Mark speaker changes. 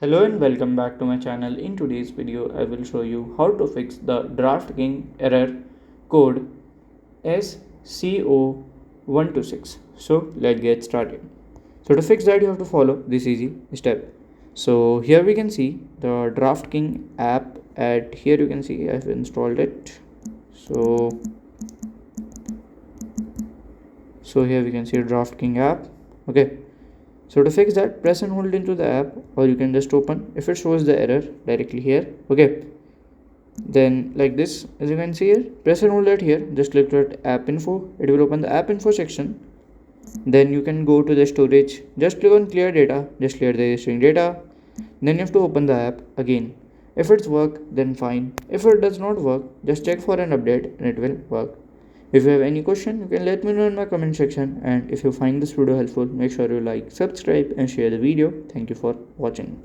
Speaker 1: Hello and welcome back to my channel. In today's video, I will show you how to fix the DraftKings error code SCO126. So let's get started. So to fix that, you have to follow this easy step. So here we can see the DraftKings app. At here you can see I've installed it. So here we can see DraftKings app. Okay. So to fix that, press and hold into the app, or you can just open if it shows the error directly here. Okay, then like this, as you can see here, press and hold it here, just click to app info. It will open the app info section. Then you can go to the storage, just click on clear data, just clear the existing data. Then you have to open the app again. If it's work, then fine. If it does not work, just check for an update and it will work. If you have any question, you can let me know in my comment section, and if you find this video helpful, make sure you like, subscribe and share the video. Thank you for watching.